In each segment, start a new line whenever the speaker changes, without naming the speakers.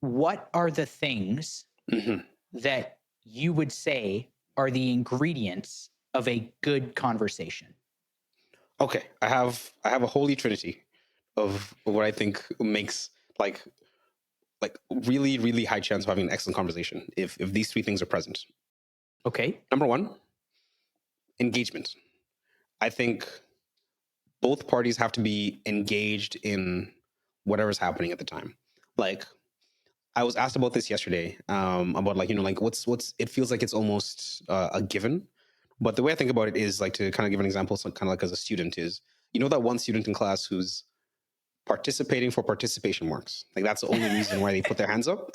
what are the things
Mhm.
that you would say are the ingredients of a good conversation?
Okay, I have a holy trinity of what I think makes like really really high chance of having an excellent conversation if these three things are present.
Okay.
Number one, engagement. I think both parties have to be engaged in whatever's happening at the time. Like I was asked about this yesterday, about like what's it feels like it's almost a given. But the way I think about it is like to kind of give an example, so kind of like as a student is, that one student in class who's participating for participation marks. Like that's the only reason why they put their hands up.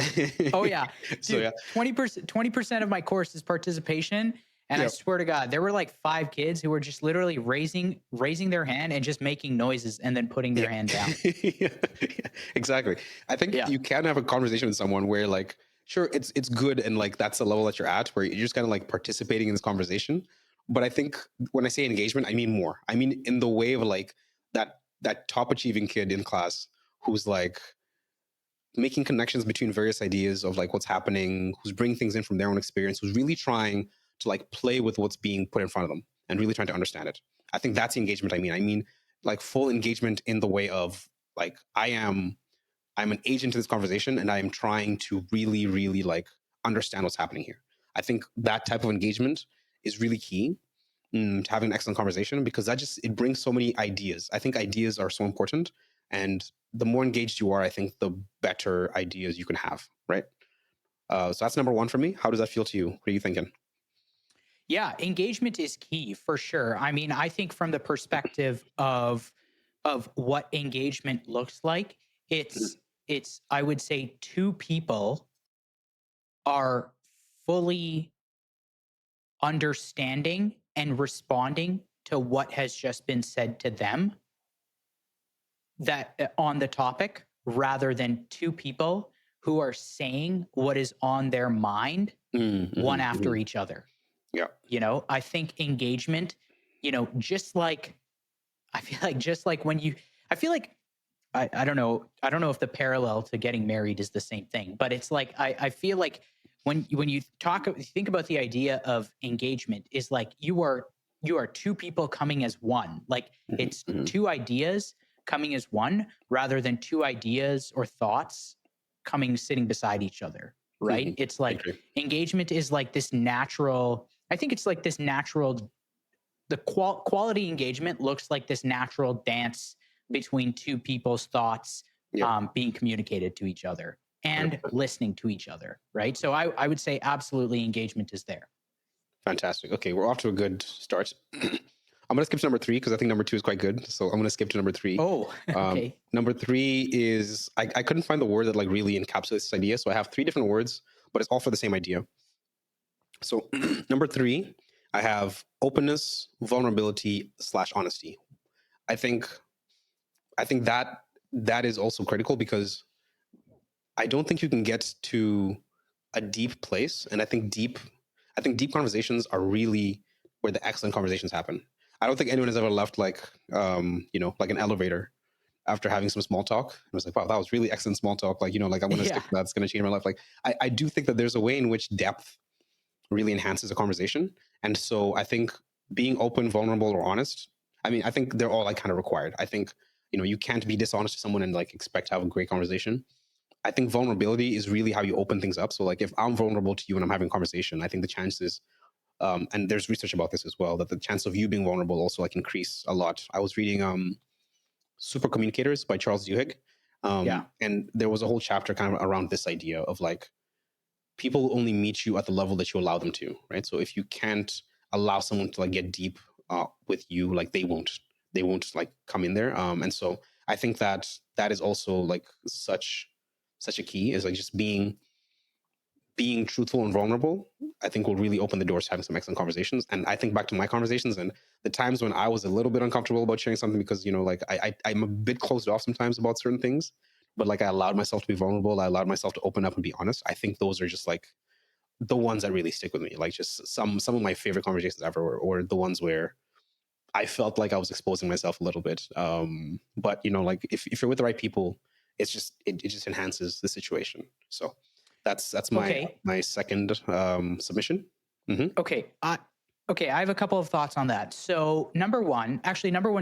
Oh yeah,
So
dude.
yeah,
20% of my course is participation, and I
yeah,
swear to God, there were like 5 kids who were just literally raising their hand and just making noises and then putting
yeah,
their hand down.
yeah, yeah, exactly. I think
Yeah.
you can have a conversation with someone where like, sure, it's good and like that's the level that you're at where you're just kind of like participating in this conversation. But I think when I say engagement, I mean more. I mean in the way of like that top achieving kid in class who's like making connections between various ideas of like what's happening, who's bringing things in from their own experience, who's really trying to like play with what's being put in front of them and really trying to understand it. I think that's the engagement I mean. I mean like full engagement in the way of like I'm an agent to this conversation and I am trying to really, really like understand what's happening here. I think that type of engagement is really key, to having an excellent conversation because that just it brings so many ideas. I think ideas are so important, and the more engaged you are, I think the better ideas you can have. Right. So that's number one for me. How does that feel to you? What are you thinking?
Yeah, engagement is key for sure. I mean, I think from the perspective of what engagement looks like,
Mhm.
it's I would say two people are fully understanding and responding to what has just been said to them that on the topic rather than two people who are saying what is on their mind one
Mhm,
after
mhm.
each other.
Yeah.
I think engagement, just like I feel like just like when you I feel like I don't know if the parallel to getting married is the same thing, but it's like I feel like when you think about the idea of engagement is like you are two people coming as one. Like
Mhm,
it's
mhm,
two ideas coming as one rather than two ideas or thoughts coming sitting beside each other, right?
mhm.
It's
I
like
agree.
engagement is like this natural I think it's like this natural the quality engagement looks like this natural dance between two people's thoughts
Yep.
being communicated to each other and
100%.
listening to each other, right? So I would say absolutely engagement is there.
Fantastic. Okay, we're off to a good start. I'm gonna skip to number three because I think number two is quite good. So I'm gonna skip to number three.
Oh, okay.
Number three is I couldn't find the word that like really encapsulates this idea. So I have three different words, but it's all for the same idea. So number three, I have openness, vulnerability slash honesty. I think that is also critical because I don't think you can get to a deep place, and I think deep conversations are really where the excellent conversations happen. I don't think anyone has ever left like like an elevator after having some small talk. I was like, wow, that was really excellent small talk. Like, like I'm gonna
Yeah.
stick to that. It's gonna change my life. Like I do think that there's a way in which depth really enhances a conversation. And so I think being open, vulnerable, or honest, I mean, I think they're all like kind of required. I think, you can't be dishonest to someone and like expect to have a great conversation. I think vulnerability is really how you open things up. So like if I'm vulnerable to you and I'm having a conversation, I think the chances, and there's research about this as well, that the chance of you being vulnerable also like increase a lot. I was reading Super Communicators by Charles Duhigg.
Yeah.
And there was a whole chapter kind of around this idea of like people only meet you at the level that you allow them to, right? So if you can't allow someone to like get deep with you, like they won't like come in there. And so I think that is also like such a key is like just being truthful and vulnerable. I think will really open the doors to having some excellent conversations. And I think back to my conversations and the times when I was a little bit uncomfortable about sharing something because like I'm a bit closed off sometimes about certain things, but like I allowed myself to be vulnerable. I allowed myself to open up and be honest. I think those are just like the ones that really stick with me. Like just some of my favorite conversations ever, or the ones where I felt like I was exposing myself a little bit. But like if you're with the right people, it just enhances the situation. So that's my
Okay.
my second submission. Hmm.
Okay. Okay. I have a couple of thoughts on that. So number one's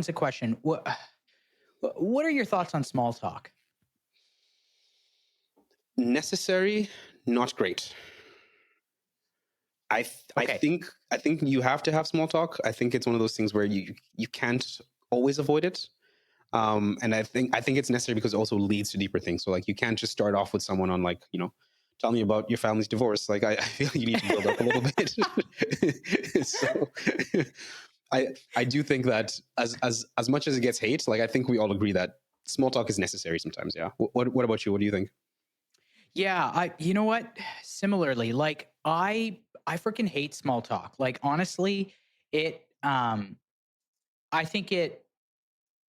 a question. What are your thoughts on small talk?
Necessary, not great. I
Okay.
think you have to have small talk. I think it's one of those things where you can't always avoid it. And I think it's necessary because it also leads to deeper things. So like you can't just start off with someone on like, tell me about your family's divorce. Like I feel like you need to build up a little bit. So I do think that as much as it gets hate, like I think we all agree that small talk is necessary sometimes. Yeah. What about you? What do you think?
Yeah, you know what? Similarly, like I freaking hate small talk. Like honestly, it I think it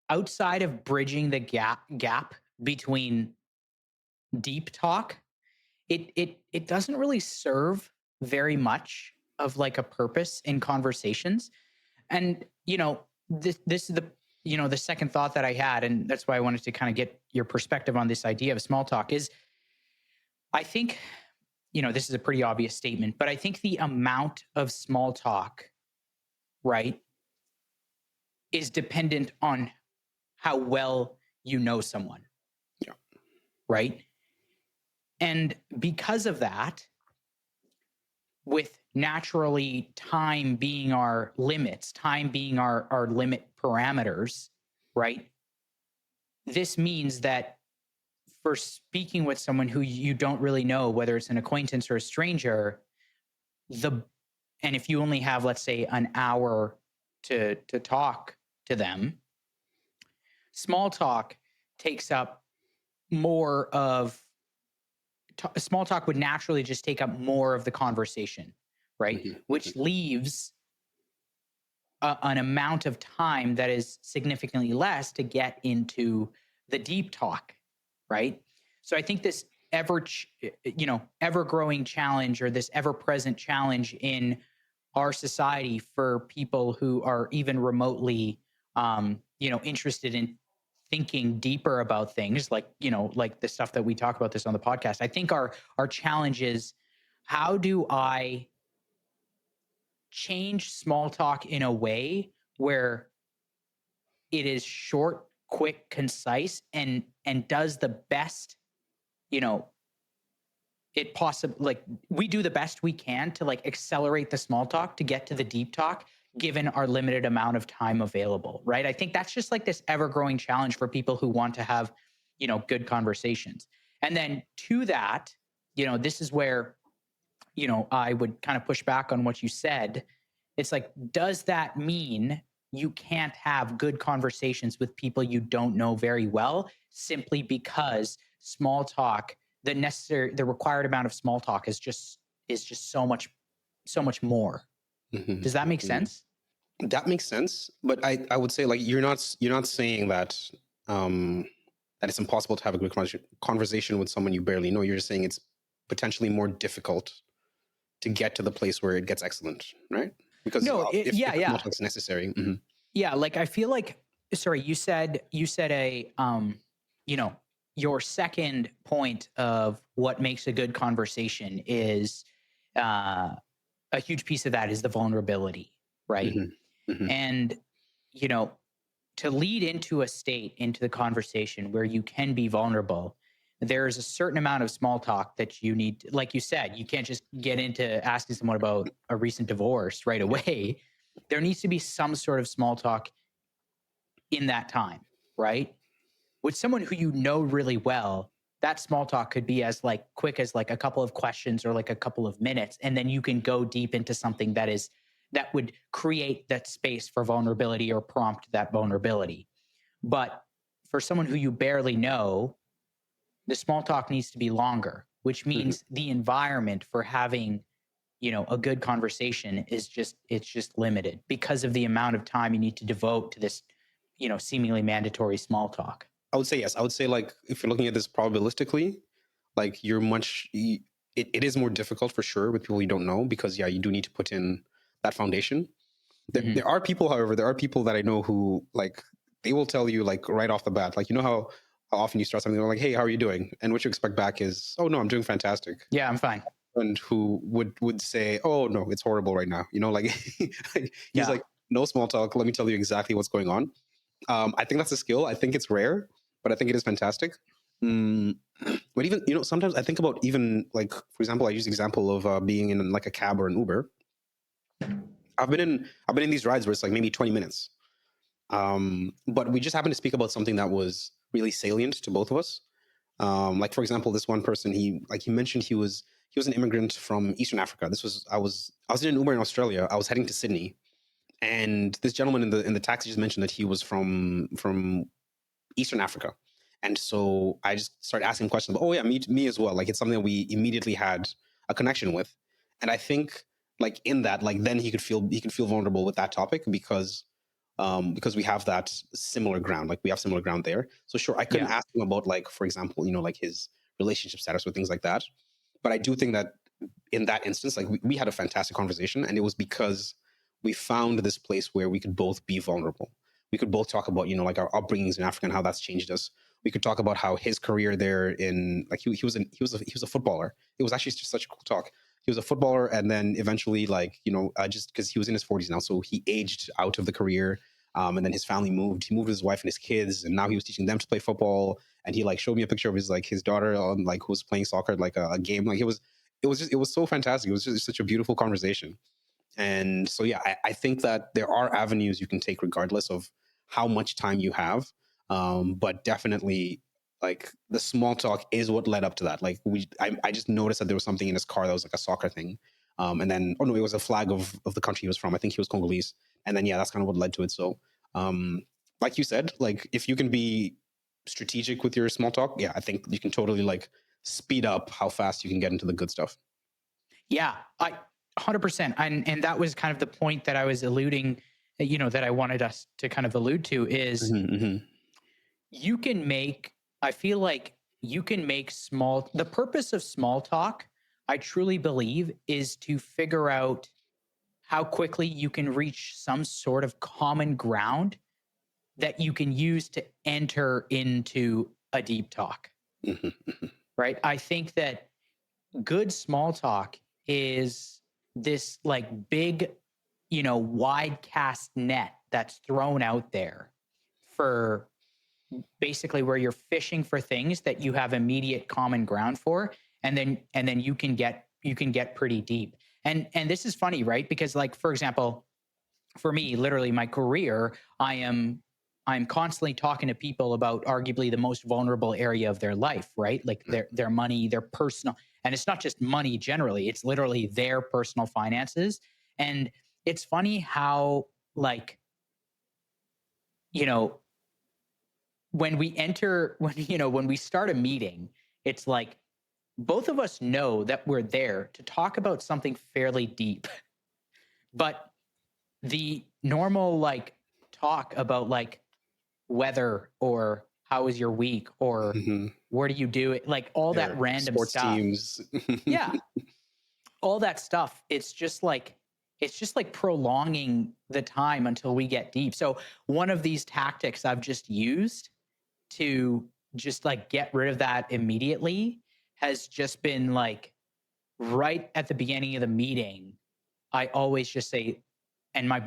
outside of bridging the gap between deep talk, it doesn't really serve very much of like a purpose in conversations. And this is the the second thought that I had, and that's why I wanted to kind of get your perspective on this idea of small talk is I think this is a pretty obvious statement, but I think the amount of small talk, right, is dependent on how well you know someone,
Yeah.
right? And because of that, with naturally time being our limits, time being our limit parameters, right? This means that for speaking with someone who you don't really know, whether it's an acquaintance or a stranger, the and if you only have, let's say, an hour to talk to them, small talk takes up more of small talk would naturally just take up more of the conversation, right?
Hmm.
Which leaves an amount of time that is significantly less to get into the deep talk, right? So I think this ever growing challenge, or this ever present challenge in our society for people who are even remotely interested in thinking deeper about things, like like the stuff that we talk about this on the podcast. I think our challenge is, how do I change small talk in a way where it is short, quick, concise, and does the best, you know it possible, like we do the best we can to like accelerate the small talk to get to the deep talk, given our limited amount of time available, right? I think that's just like this ever growing challenge for people who want to have good conversations. And then to that, this is where I would kind of push back on what you said. It's like, does that mean you can't have good conversations with people you don't know very well, simply because small talk, the required amount of small talk is just so much more.
Hmm.
Does that make
Hmm.
sense?
That makes sense, but I would say like you're not saying that um that it's impossible to have a good conversation with someone you barely know. You're just saying it's potentially more difficult to get to the place where it gets excellent, right? Because
No,
if
yeah,
small
yeah.
talk is necessary. Hmm.
Yeah, like I feel like, sorry, you said a you know, your second point of what makes a good conversation is uh a huge piece of that is the vulnerability, right?
Hmm. Hmm.
And you know, to lead into the conversation where you can be vulnerable, there's a certain amount of small talk that you need. Like you said, you can't just get into asking someone about a recent divorce right
Yeah.
away. There needs to be some sort of small talk in that time, right? With someone who you know really well, that small talk could be as like quick as like a couple of questions or like a couple of minutes, and then you can go deep into something that would create that space for vulnerability or prompt that vulnerability. But for someone who you barely know, the small talk needs to be longer, which
Hmm.
means the environment for having a good conversation it's just limited because of the amount of time you need to devote to this seemingly mandatory small talk.
I would say yes. I would say like if you're looking at this probabilistically, like it is more difficult for sure with people you don't know because yeah, you do need to put in that foundation. There
Hmm.
are people, however, there are people that I know who like they will tell you like right off the bat, like you know how how often you start something like, "Hey, how are you doing?" And what you expect back is, "Oh no, I'm doing fantastic."
Yeah, I'm fine.
And who would say, "Oh no, it's horrible right now." Like, like he's
Yeah.
like, "No small talk. Let me tell you exactly what's going on." I think that's a skill. I think it's rare, but I think it is fantastic. Mm, but even sometimes I think about even like, for example, I use the example of being in like a cab or an Uber. I've been in these rides where it's like maybe 20 minutes, but we just happened to speak about something that was really salient to both of us. Like for example, this one person, he mentioned he was an immigrant from Eastern Africa. This was I was in an Uber in Australia. I was heading to Sydney, and this gentleman in the taxi just mentioned that he was from Eastern Africa. And so I just started asking questions. Oh yeah, me as well. Like it's something that we immediately had a connection with. And I think like in that, like then he could feel vulnerable with that topic because we have that similar ground. Like we have similar ground there. So sure, I couldn't
Yeah.
ask him about like, for example, like his relationship status or things like that. But I do think that in that instance, like we had a fantastic conversation, and it was because we found this place where we could both be vulnerable. We could both talk about, like our upbringings in Africa and how that's changed us. We could talk about how his career there in like he was a footballer. It was actually just such a cool talk. He was a footballer, and then eventually, like just because he was in his 40s now, so he aged out of the career. And then his family moved. He moved with his wife and his kids, and now he was teaching them to play football. And he like showed me a picture of his daughter on like who was playing soccer like a game. Like it was so fantastic. It was just such a beautiful conversation. And so yeah, I think that there are avenues you can take regardless of how much time you have. But definitely like the small talk is what led up to that. Like I just noticed that there was something in his car that was like a soccer thing. And then oh no, it was a flag of the country he was from. I think he was Congolese. And then yeah, that's kind of what led to it. So um like you said, like if you can be strategic with your small talk, yeah, I think you can totally like speed up how fast you can get into the good stuff.
Yeah, I 100%. And that was kind of the point that I was alluding, that I wanted us to kind of allude to is
Hmm, hmm.
you can make, I feel like you can make the purpose of small talk, I truly believe, is to figure out how quickly you can reach some sort of common ground that you can use to enter into a deep talk,
Hmm, hmm.
right? I think that good small talk is this like big, wide cast net that's thrown out there for basically where you're fishing for things that you have immediate common ground for, and then you can get pretty deep. And this is funny, right? Because like for example, for me, literally my career, I'm constantly talking to people about arguably the most vulnerable area of their life, right? Like their money, their personal, and it's not just money generally, it's literally their personal finances. And it's funny how like, you know, when we enter when we start a meeting, it's like both of us know that we're there to talk about something fairly deep. But the normal like talk about like weather or how was your week or
Hmm.
where do you do it, like all that
Their
random
sports
stuff.
teams.
Yeah, all that stuff, it's just like prolonging the time until we get deep. So one of these tactics I've just used to just like get rid of that immediately has just been like right at the beginning of the meeting, I always just say, and my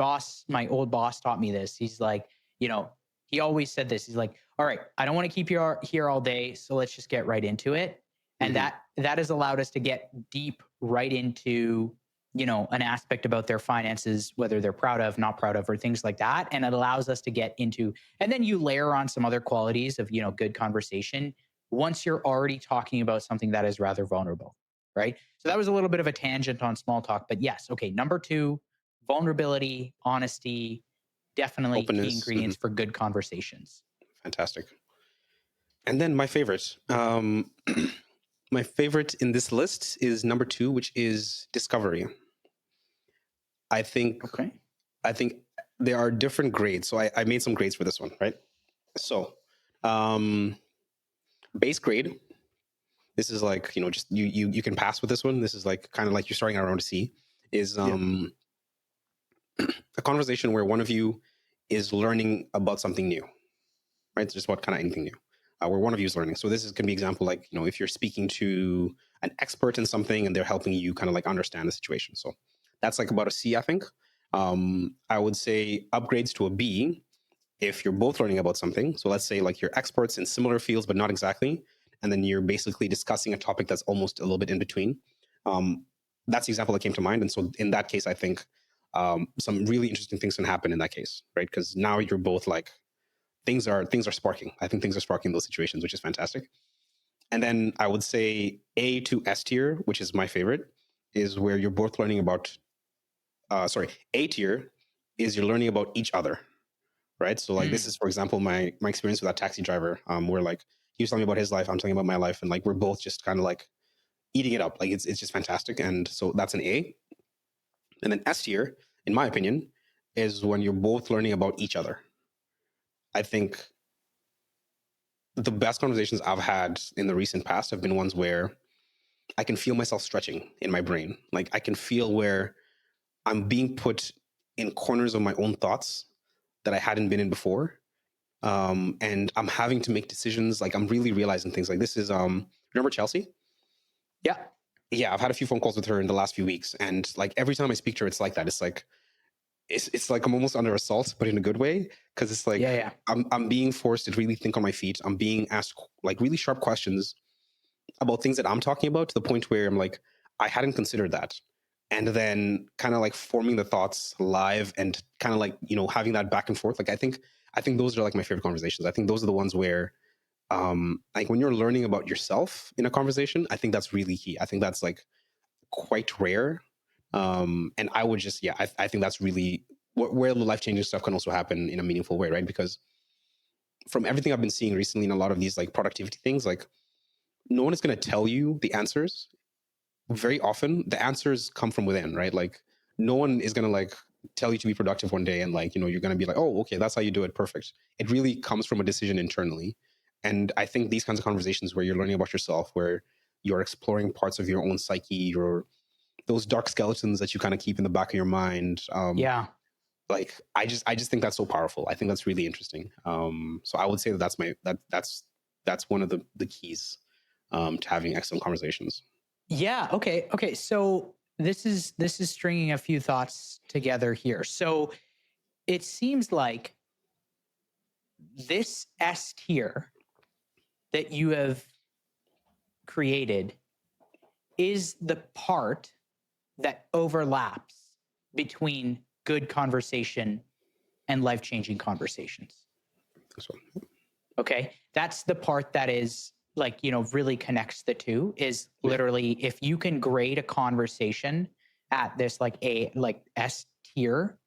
old boss taught me this. He's like, you know, he always said this. He's like, all right, I don't want to keep you here all day. So let's just get right into it. And
Hmm.
that has allowed us to get deep right into, an aspect about their finances, whether they're proud of, not proud of, or things like that. And it allows us to get into, and then you layer on some other qualities of, good conversation once you're already talking about something that is rather vulnerable. Right. So that was a little bit of a tangent on small talk, but yes. Okay. Number two, vulnerability, honesty, definitely key
Openness. Hmm.
ingredients for good conversations.
Fantastic. And then my favorite. My favorite in this list is number two, which is discovery. I think
Okay.
I think there are different grades. So I made some grades for this one, right? So um base grade. This is like, just you can pass with this one. This is like kind of like you're starting out around a C. Is
Yeah.
a conversation where one of you is learning about something new, right? It's just about kind of anything new. where one of you is learning. So this is can be example like, if you're speaking to an expert in something and they're helping you kind of like understand the situation. So that's like about a C, I think. I would say upgrades to a B if you're both learning about something. So let's say like you're experts in similar fields, but not exactly. And then you're basically discussing a topic that's almost a little bit in between. Um, that's the example that came to mind. And so in that case, I think some really interesting things can happen in that case, right? Because now you're both like, things are sparking. I think things are sparking in those situations, which is fantastic. And then I would say A to S tier, which is my favorite, is where you're both learning about. A tier is you're learning about each other, right? So like this
Mm.
is, for example, my experience with that taxi driver, where like he was telling me about his life, I'm telling about my life, and like we're both just kind of like eating it up. Like it's just fantastic, and so that's an A. And then S tier, in my opinion, is when you're both learning about each other. I think the best conversations I've had in the recent past have been ones where I can feel myself stretching in my brain. Like I can feel where I'm being put in corners of my own thoughts that I hadn't been in before. And I'm having to make decisions. Like I'm really realizing things like this is, remember Chelsea?
Yeah.
Yeah. I've had a few phone calls with her in the last few weeks. And like every time I speak to her, it's like that. It's like I'm almost under assault, but in a good way. Cause it's like,
Yeah. Yeah.
I'm being forced to really think on my feet. I'm being asked like really sharp questions about things that I'm talking about to the point where I'm like, I hadn't considered that. And then kind of like forming the thoughts live and kind of like, having that back and forth. Like I think those are like my favorite conversations. I think those are the ones where like when you're learning about yourself in a conversation, I think that's really key. I think that's like quite rare. And I would just, yeah, I think that's really where the life-changing stuff can also happen in a meaningful way, right? Because from everything I've been seeing recently in a lot of these like productivity things, like no one is going to tell you the answers. Very often the answers come from within, right? Like no one is going to like tell you to be productive one day and like, you're going to be like, oh, okay, that's how you do it. Perfect. It really comes from a decision internally. And I think these kinds of conversations where you're learning about yourself, where you're exploring parts of your own psyche, your those dark skeletons that you kind of keep in the back of your mind.
Yeah.
Like I just think that's so powerful. I think that's really interesting. So I would say that that's one of the keys to having excellent conversations.
Yeah. Okay. Okay. So this is stringing a few thoughts together here. So it seems like this S tier that you have created is the part that overlaps between good conversation and life-changing conversations.
So,
Okay. That's the part that is like, really connects the two is
yeah.
literally if you can grade a conversation at this like a like S tier,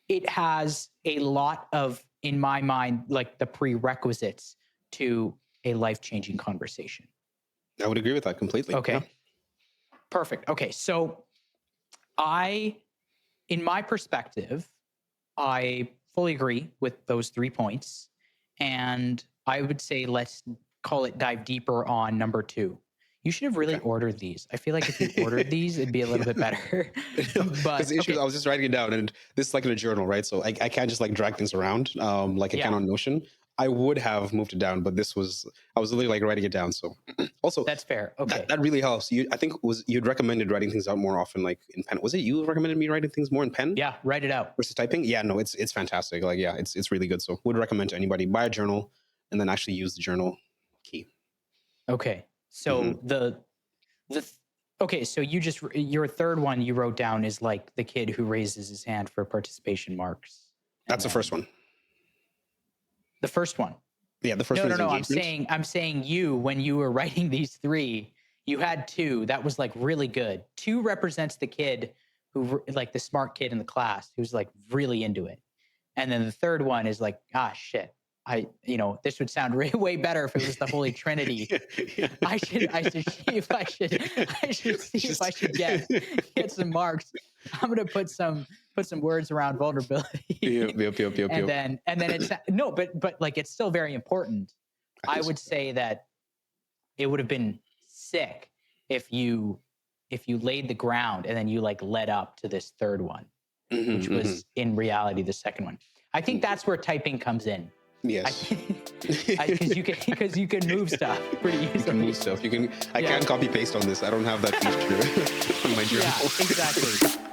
it has a lot of, in my mind, like the prerequisites to a life-changing conversation.
I would agree with that completely. Yeah.
Okay. Perfect. Okay. So I, in my perspective, I fully agree with those 3 points. And I would say let's call it dive deeper on number 2. You should have really
Okay.
ordered these. I feel like if you ordered these, it'd be a little bit better.
Because
But
the issue is I
okay.
was just writing it down, and this is like in a journal, right? So I can't just like drag things around like I can
Yeah,
on Notion. I would have moved it down, but I was literally like writing it down. So also
that's fair.
that
Okay.
that really helps. I think you'd recommended writing things out more often, like in pen. Was it you who recommended me writing things more in pen
Yeah, write it out.
versus typing? Yeah, no, it's fantastic. Like yeah, it's really good. So would recommend to anybody buy a journal and then actually use the journal key.
Okay.
Hmm.
So the okay, so your third one you wrote down is like the kid who raises his hand for participation marks. And
That's the first
then
one.
the first one.
Yeah, the first
No,
one
no,
is
no.
engagement.
I'm saying you when you were writing these 3, you had 2. That was like really good. 2 represents the kid like the smart kid in the class who's like really into it. And then the third one is like, ah, shit. This would sound way better if it was the Holy Trinity.
Yeah, yeah.
I should see if I
Just
should get some marks. I'm gonna put some words around
yep,
vulnerability,
yep, yep, yep,
and
yep.
then it's no, but like it's still very important.
I
I
think so.
would say that it would have been sick if you laid the ground and then you like led up to this third one,
Hmm,
which
hmm.
was in reality the second one. I think that's where typing comes in. I
Yes.
think because you can move stuff pretty
You can
easily.
move stuff. You can. I
Yeah.
can't copy paste on this. I don't have that feature on my
Yeah,
journal.
exactly.